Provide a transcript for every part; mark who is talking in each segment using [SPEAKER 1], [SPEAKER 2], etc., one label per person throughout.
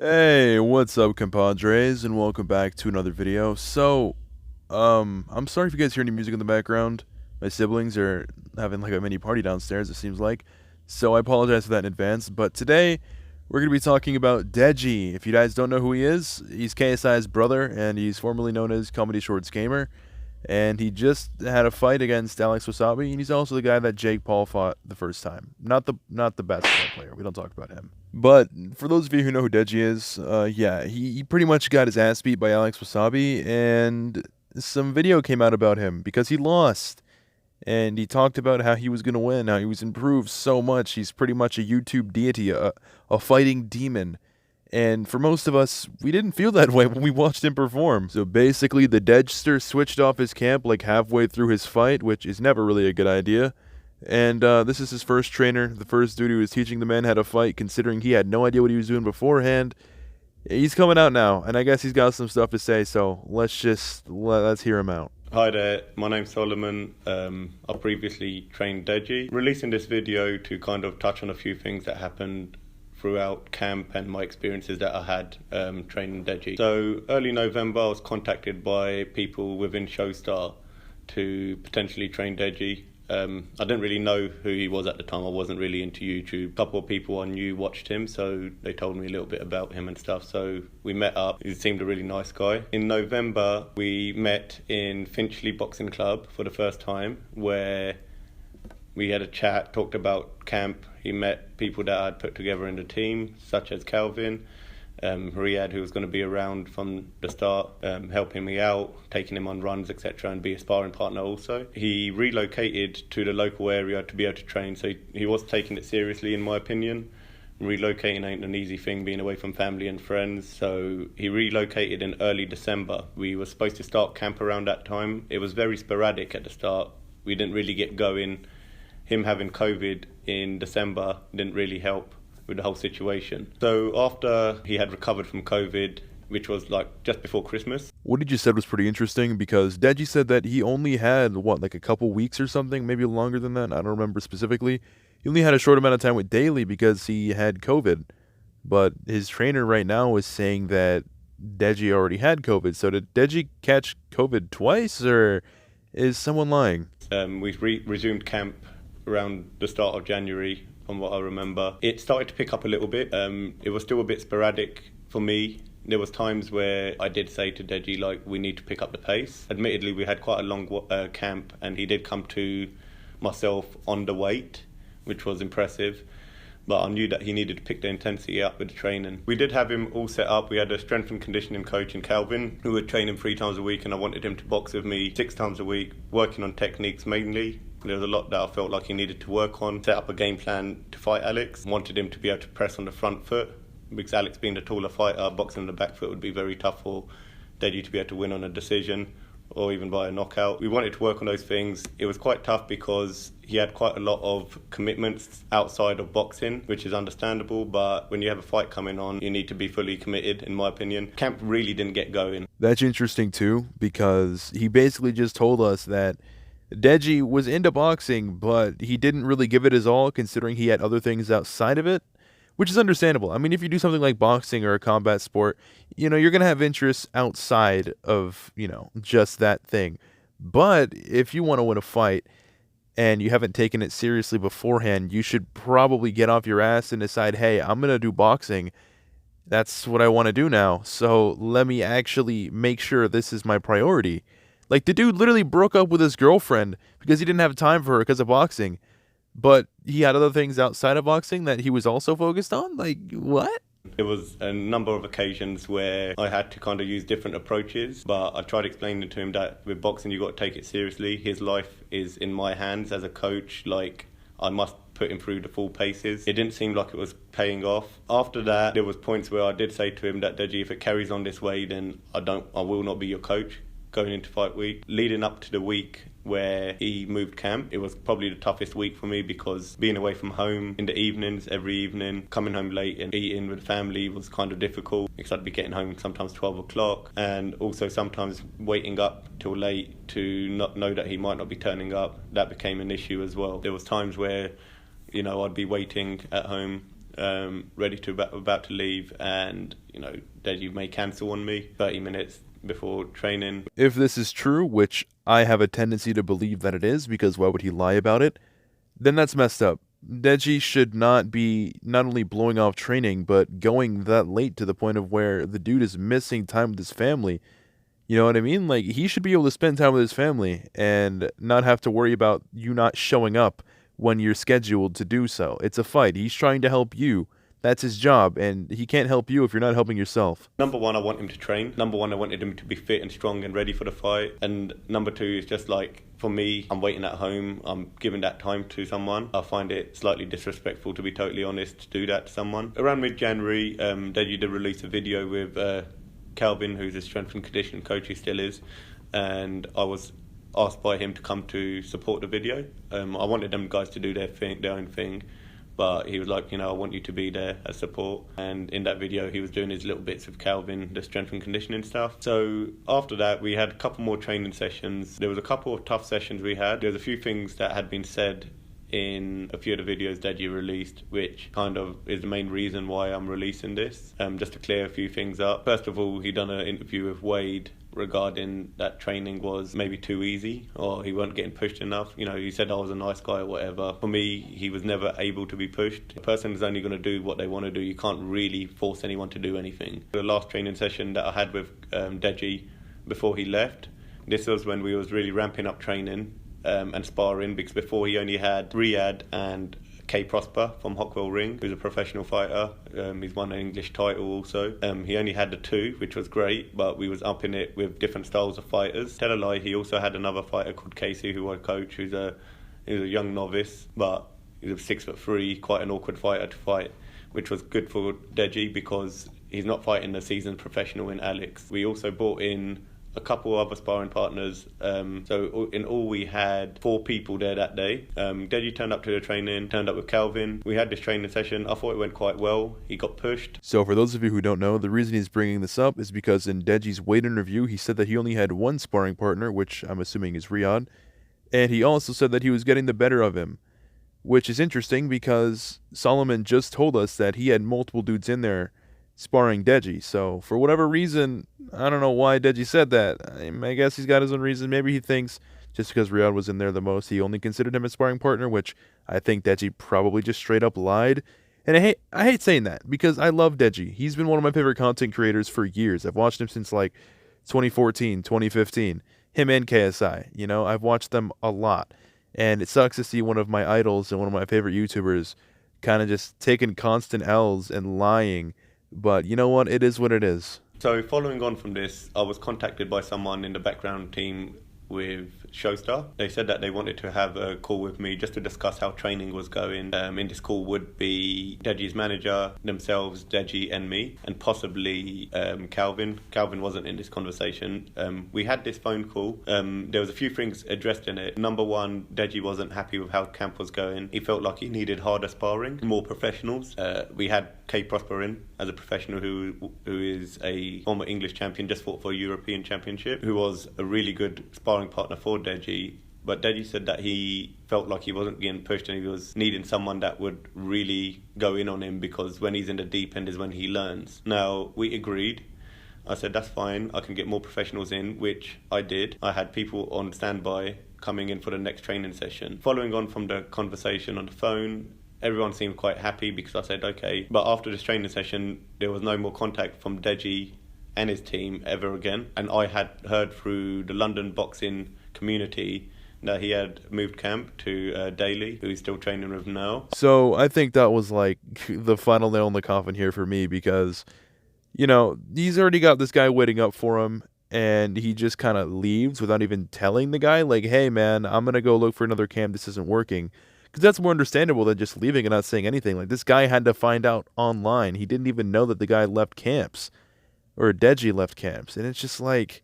[SPEAKER 1] Hey, what's up, compadres, and welcome back to another video. I'm sorry if you guys hear any music in the background. My siblings are having like a mini party downstairs, it seems like. So I apologize for that in advance. But today, we're going to be talking about Deji. If you guys don't know who he is, he's KSI's brother, and he's formerly known as Comedy Shorts Gamer. And he just had a fight against Alex Wasabi, and he's also the guy that Jake Paul fought the first time. Not the basketball player. We don't talk about him. But for those of you who know who Deji is, yeah, he pretty much got his ass beat by Alex Wasabi, and some video came out about him because he lost. And he talked about how he was going to win, how he was improved so much. He's pretty much a YouTube deity, a fighting demon. And for most of us, we didn't feel that way when we watched him perform. So basically, the Degster switched off his camp like halfway through his fight, which is never really a good idea. And this is his first trainer, the first dude who was teaching the man how to fight, considering he had no idea what he was doing beforehand. He's coming out now, and I guess he's got some stuff to say, so let's hear him out.
[SPEAKER 2] Hi there, my name's Solomon. I previously trained Deji. Releasing this video to kind of touch on a few things that happened throughout camp and my experiences that I had training Deji. So early November I was contacted by people within Showstar to potentially train Deji. I didn't really know who he was at the time. I wasn't really into YouTube. A couple of people I knew watched him, so they told me a little bit about him and stuff. So we met up. He seemed a really nice guy. In November, we met in Finchley Boxing Club for the first time, where we had a chat, talked about camp. He met people that I'd put together in the team, such as Calvin, Riyadh, who was going to be around from the start, helping me out, taking him on runs, etc., and be a sparring partner also. He relocated to the local area to be able to train, so he was taking it seriously, in my opinion. Relocating ain't an easy thing, being away from family and friends, so he relocated in early December. We were supposed to start camp around that time. It was very sporadic at the start. We didn't really get going. Him having COVID in December didn't really help with the whole situation. So after he had recovered from COVID, which was like just before Christmas.
[SPEAKER 1] What did you said was pretty interesting, because Deji said that he only had, like a couple weeks or something, maybe longer than that, I don't remember specifically. He only had a short amount of time with Daly because he had COVID. But his trainer right now is saying that Deji already had COVID. So did Deji catch COVID twice, or is someone lying?
[SPEAKER 2] We resumed camp around the start of January, from what I remember. It started to pick up a little bit. It was still a bit sporadic for me. There was times where I did say to Deji, like, we need to pick up the pace. Admittedly, we had quite a long camp, and he did come to myself on the weight, which was impressive. But I knew that he needed to pick the intensity up with the training. We did have him all set up. We had a strength and conditioning coach in Calvin, who would train him 3 times a week, and I wanted him to box with me 6 times a week, working on techniques mainly. There was a lot that I felt like he needed to work on. Set up a game plan to fight Alex. Wanted him to be able to press on the front foot, because Alex being the taller fighter, boxing on the back foot would be very tough for Deji to be able to win on a decision or even by a knockout. We wanted to work on those things. It was quite tough because he had quite a lot of commitments outside of boxing, which is understandable, but when you have a fight coming on, you need to be fully committed, in my opinion. Camp really didn't get going.
[SPEAKER 1] That's interesting too, because he basically just told us that Deji was into boxing, but he didn't really give it his all, considering he had other things outside of it, which is understandable. I mean, if you do something like boxing or a combat sport, you're going to have interests outside of, just that thing. But if you want to win a fight and you haven't taken it seriously beforehand, you should probably get off your ass and decide, hey, I'm going to do boxing. That's what I want to do now. So let me actually make sure this is my priority. Like, the dude literally broke up with his girlfriend because he didn't have time for her because of boxing. But he had other things outside of boxing that he was also focused on? Like, what?
[SPEAKER 2] There was a number of occasions where I had to kind of use different approaches, but I tried explaining to him that with boxing you got to take it seriously. His life is in my hands as a coach. Like, I must put him through the full paces. It didn't seem like it was paying off. After that, there was points where I did say to him that, Deji, if it carries on this way, then I will not be your coach going into fight week. Leading up to the week where he moved camp, it was probably the toughest week for me, because being away from home in the evenings, every evening, coming home late and eating with family was kind of difficult, because I'd be getting home sometimes 12 o'clock, and also sometimes waiting up till late to not know that he might not be turning up. That became an issue as well. There was times where, I'd be waiting at home ready to about to leave, and Deji may cancel on me 30 minutes before training.
[SPEAKER 1] If this is true, which I have a tendency to believe that it is, because why would he lie about it? Then that's messed up. Deji should not be not only blowing off training, but going that late to the point of where the dude is missing time with his family. You know what I mean? Like, he should be able to spend time with his family and not have to worry about you not showing up when you're scheduled to do so. It's a fight. He's trying to help you. That's his job, and he can't help you if you're not helping yourself.
[SPEAKER 2] Number one, I want him to train. Number one, I wanted him to be fit and strong and ready for the fight. And number two is just like, for me, I'm waiting at home. I'm giving that time to someone. I find it slightly disrespectful, to be totally honest, to do that to someone. Around mid-January, Deji did release a video with Calvin, who's a strength and conditioning coach, he still is. And I was asked by him to come to support the video. I wanted them guys to do their own thing. But he was like, I want you to be there as support. And in that video, he was doing his little bits with Calvin, the strength and conditioning stuff. So after that, we had a couple more training sessions. There was a couple of tough sessions we had. There was a few things that had been said in a few of the videos Deji released, which kind of is the main reason why I'm releasing this. Just to clear a few things up. First of all, he done an interview with Wade regarding that training was maybe too easy, or he wasn't getting pushed enough. He said I was a nice guy or whatever. For me, he was never able to be pushed. A person is only going to do what they want to do. You can't really force anyone to do anything. The last training session that I had with Deji before he left, this was when we was really ramping up training and sparring, because before he only had Riyadh and K Prosper from Hockwell Ring, who's a professional fighter. He's won an English title also. He only had the two, which was great, but we was upping it with different styles of fighters. Tell a lie, he also had another fighter called Casey, who I coach, who's a young novice, but he's a 6'3", quite an awkward fighter to fight, which was good for Deji because he's not fighting a seasoned professional in Alex. We also brought in a couple other sparring partners. So in all, we had 4 people there that day. Deji turned up to the training, turned up with Calvin. We had this training session. I thought it went quite well. He got pushed.
[SPEAKER 1] So for those of you who don't know, the reason he's bringing this up is because in Deji's weight interview, he said that he only had one sparring partner, which I'm assuming is Riyadh. And he also said that he was getting the better of him, which is interesting because Solomon just told us that he had multiple dudes in there sparring Deji. So for whatever reason, I don't know why Deji said that. I guess he's got his own reason. Maybe he thinks just because Riyadh was in there the most, he only considered him a sparring partner, which I think Deji probably just straight up lied. And I hate saying that because I love Deji. He's been one of my favorite content creators for years. I've watched him since like 2014, 2015. Him and KSI. I've watched them a lot. And it sucks to see one of my idols and one of my favorite YouTubers kind of just taking constant L's and lying. But you know what? It is what it is.
[SPEAKER 2] So following on from this, I was contacted by someone in the background team with Showstar. They said that they wanted to have a call with me just to discuss how training was going. In this call would be Deji's manager, themselves, Deji and me, and possibly Calvin. Calvin wasn't in this conversation. We had this phone call. There was a few things addressed in it. Number one, Deji wasn't happy with how camp was going. He felt like he needed harder sparring, more professionals. We had K Prosper in as a professional who is a former English champion, just fought for a European championship, who was a really good sparring partner for Deji. But Deji said that he felt like he wasn't getting pushed and he was needing someone that would really go in on him, because when he's in the deep end is when he learns. Now, we agreed. I said, that's fine, I can get more professionals in, which I did. I had people on standby coming in for the next training session. Following on from the conversation on the phone, everyone seemed quite happy because I said, okay. But after this training session, there was no more contact from Deji and his team ever again. And I had heard through the London boxing community that he had moved camp to Daly, who he's still training with now.
[SPEAKER 1] So I think that was like the final nail in the coffin here for me because, he's already got this guy waiting up for him and he just kind of leaves without even telling the guy, like, hey, man, I'm going to go look for another camp. This isn't working. Because that's more understandable than just leaving and not saying anything. Like, this guy had to find out online. He didn't even know that the guy left camps. Or Deji left camps. And it's just like,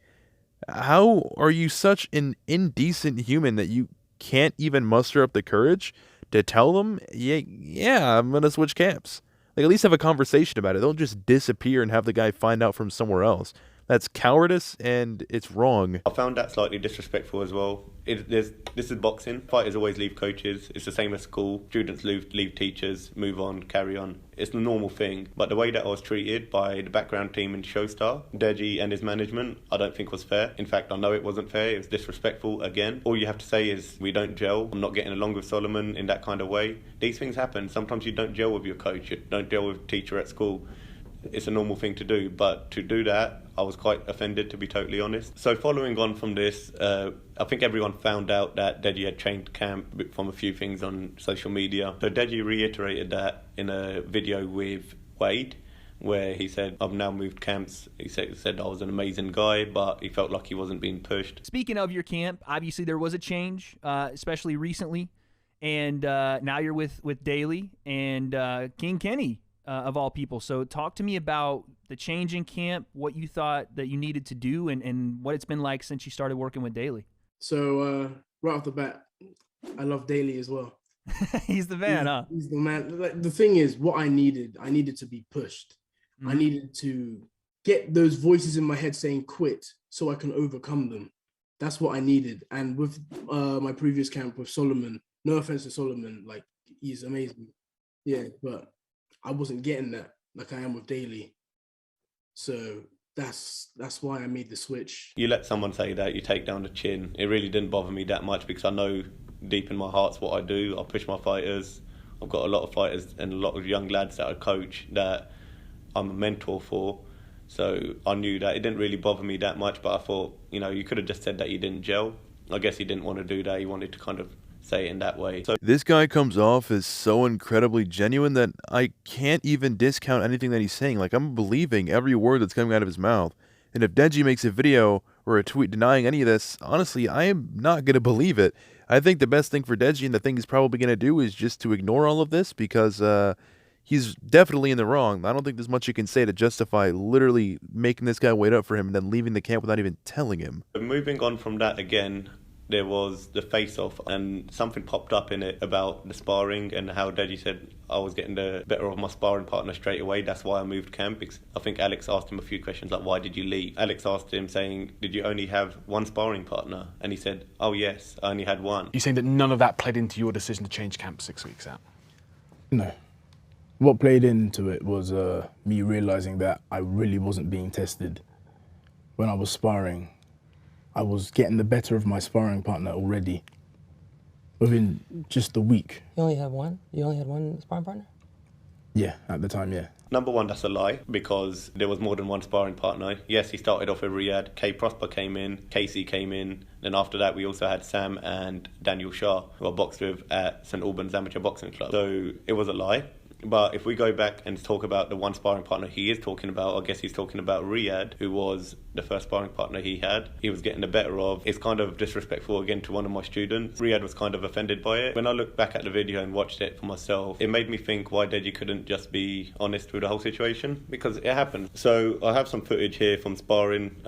[SPEAKER 1] how are you such an indecent human that you can't even muster up the courage to tell them, yeah, I'm going to switch camps? Like, at least have a conversation about it. Don't just disappear and have the guy find out from somewhere else. That's cowardice and it's wrong.
[SPEAKER 2] I found that slightly disrespectful as well. This is boxing. Fighters always leave coaches. It's the same as school. Students leave teachers, move on, carry on. It's the normal thing. But the way that I was treated by the background team in Showstar, Deji and his management, I don't think was fair. In fact, I know it wasn't fair. It was disrespectful again. All you have to say is, we don't gel. I'm not getting along with Solomon in that kind of way. These things happen. Sometimes you don't gel with your coach. You don't gel with a teacher at school. It's a normal thing to do, but to do that, I was quite offended, to be totally honest. So following on from this, I think everyone found out that Deji had changed camp from a few things on social media. So Deji reiterated that in a video with Wade, where he said, I've now moved camps. He said I was an amazing guy, but he felt like he wasn't being pushed.
[SPEAKER 3] Speaking of your camp, obviously there was a change, especially recently, and now you're with Daly and King Kenny. Of all people. So talk to me about the change in camp, what you thought that you needed to do, and what it's been like since you started working with Daly.
[SPEAKER 4] So right off the bat, I love Daly as well.
[SPEAKER 3] He's the man, huh?
[SPEAKER 4] He's the man. Like, the thing is, what I needed to be pushed. I needed to get those voices in my head saying quit so I can overcome them. That's what I needed. And with my previous camp with Solomon, no offense to Solomon, like, he's amazing. Yeah, but I wasn't getting that like I am with Daly. So that's why I made the switch.
[SPEAKER 2] You let someone say that, you take down the chin. It really didn't bother me that much because I know deep in my heart's what I do. I push my fighters. I've got a lot of fighters and a lot of young lads that I coach that I'm a mentor for. So I knew that it didn't really bother me that much, but I thought, you could have just said that you didn't gel. I guess he didn't want to do that. He wanted to kind of say it in that way. So
[SPEAKER 1] this guy comes off as so incredibly genuine that I can't even discount anything that he's saying. Like, I'm believing every word that's coming out of his mouth. And if Deji makes a video or a tweet denying any of this, honestly, I am not going to believe it. I think the best thing for Deji and the thing he's probably going to do is just to ignore all of this because he's definitely in the wrong. I don't think there's much you can say to justify literally making this guy wait up for him and then leaving the camp without even telling him.
[SPEAKER 2] Moving on from that again, there was the face-off and something popped up in it about the sparring and how Deji said I was getting the better of my sparring partner straight away. That's why I moved camp. I think Alex asked him a few questions like, why did you leave? Alex asked him saying, did you only have one sparring partner? And he said, oh yes, I only had one.
[SPEAKER 5] You're saying that none of that played into your decision to change camp 6 weeks out?
[SPEAKER 6] No. What played into it was me realising that I really wasn't being tested. When I was sparring, I was getting the better of my sparring partner already within just a week.
[SPEAKER 7] You only had one? You only had one sparring partner?
[SPEAKER 6] Yeah, at the time, yeah.
[SPEAKER 2] Number one, that's a lie because there was more than one sparring partner. Yes, he started off with Riyadh. K Prosper came in, Casey came in. Then after that, we also had Sam and Daniel Shah, who I boxed with at St Albans Amateur Boxing Club. So it was a lie. But if we go back and talk about the one sparring partner he is talking about, I guess he's talking about Riyadh, who was the first sparring partner he had. He was getting the better of. It's kind of disrespectful again to one of my students. Riyadh was kind of offended by it. When I look back at the video and watched it for myself, it made me think why Deji couldn't just be honest with the whole situation, because it happened. So I have some footage here from sparring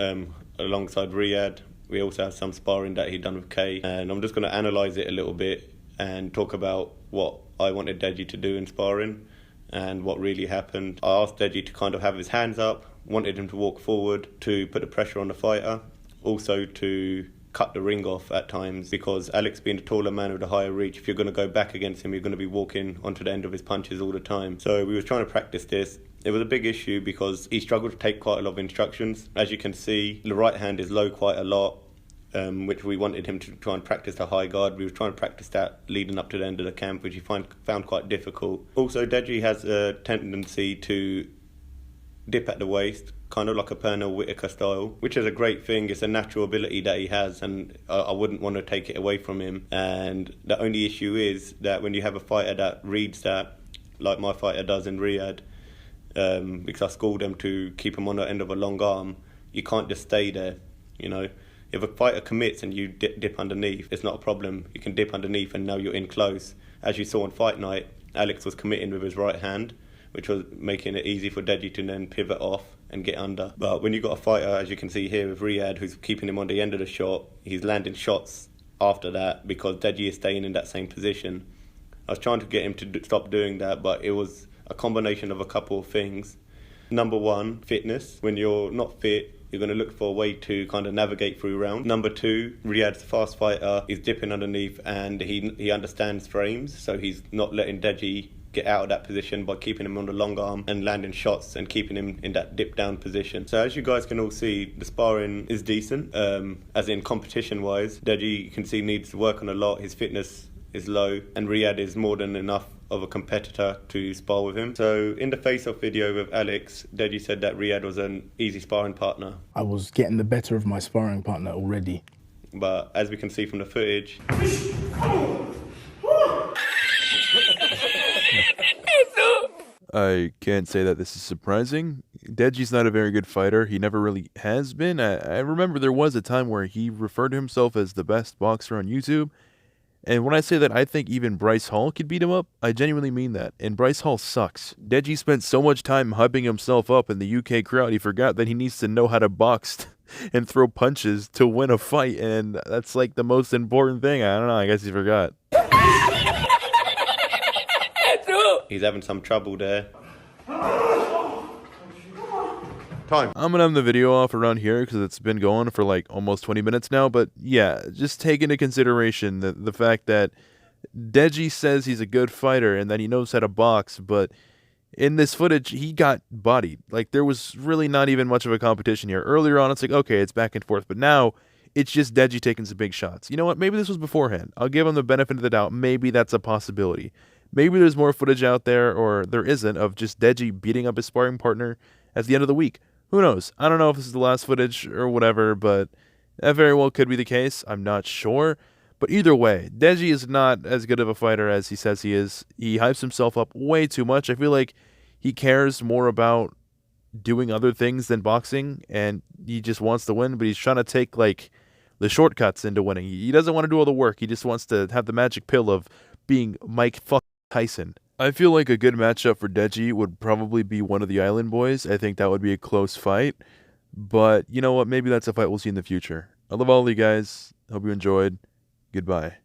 [SPEAKER 2] alongside Riyadh. We also have some sparring that he'd done with Kay, and I'm just going to analyse it a little bit and talk about what I wanted Deji to do in sparring and what really happened. I asked Deji to kind of have his hands up, wanted him to walk forward to put the pressure on the fighter, also to cut the ring off at times, because Alex being a taller man with a higher reach, if you're going to go back against him, you're going to be walking onto the end of his punches all the time. So we were trying to practice this. It was a big issue because he struggled to take quite a lot of instructions. As you can see, the right hand is low quite a lot, which we wanted him to try and practice the high guard. We were trying to practice that leading up to the end of the camp, which he found quite difficult. Also, Deji has a tendency to dip at the waist, kind of like a Pernell Whitaker style, which is a great thing. It's a natural ability that he has, and I wouldn't want to take it away from him. And the only issue is that when you have a fighter that reads that, like my fighter does in Riyadh, because I schooled him to keep him on the end of a long arm, you can't just stay there, you know. If a fighter commits and you dip underneath, it's not a problem. You can dip underneath and now you're in close. As you saw on fight night, Alex was committing with his right hand, which was making it easy for Deji to then pivot off and get under. But when you've got a fighter, as you can see here with Riyadh, who's keeping him on the end of the shot, he's landing shots after that because Deji is staying in that same position. I was trying to get him to stop doing that, but it was a combination of a couple of things. Number one, fitness. When you're not fit, you're going to look for a way to kind of navigate through rounds. Number two, Riyad's a fast fighter. He's dipping underneath and he understands frames, so he's not letting Deji get out of that position by keeping him on the long arm and landing shots and keeping him in that dip down position. So as you guys can all see, the sparring is decent, as in competition wise. Deji, you can see, needs to work on a lot. His fitness is low and Riyad is more than enough of a competitor to spar with him. So in the face-off video with Alex, Deji said that Riyad was an easy sparring partner.
[SPEAKER 6] I was getting the better of my sparring partner already.
[SPEAKER 2] But as we can see from the footage,
[SPEAKER 1] I can't say that this is surprising. Deji's not a very good fighter. He never really has been. I remember there was a time where he referred to himself as the best boxer on YouTube. And when I say that I think even Bryce Hall could beat him up, I genuinely mean that. And Bryce Hall sucks. Deji spent so much time hyping himself up in the UK crowd, he forgot that he needs to know how to box and throw punches to win a fight. And that's like the most important thing. I don't know, I guess he forgot.
[SPEAKER 2] he's having some trouble there.
[SPEAKER 1] I'm gonna end the video off around here because it's been going for like almost 20 minutes now. But yeah, just take into consideration the fact that Deji says he's a good fighter and that he knows how to box, but in this footage, he got bodied. Like, there was really not even much of a competition here. Earlier on, it's like, okay, it's back and forth, but now it's just Deji taking some big shots. You know what? Maybe this was beforehand. I'll give him the benefit of the doubt. Maybe that's a possibility. Maybe there's more footage out there, or there isn't, of just Deji beating up his sparring partner at the end of the week. Who knows? I don't know if this is the last footage or whatever, but that very well could be the case. I'm not sure. But either way, Deji is not as good of a fighter as he says he is. He hypes himself up way too much. I feel like he cares more about doing other things than boxing, and he just wants to win, but he's trying to take, like, the shortcuts into winning. He doesn't want to do all the work. He just wants to have the magic pill of being Mike fucking Tyson. I feel like a good matchup for Deji would probably be one of the Island Boys. I think that would be a close fight. But you know what? Maybe that's a fight we'll see in the future. I love all of you guys. Hope you enjoyed. Goodbye.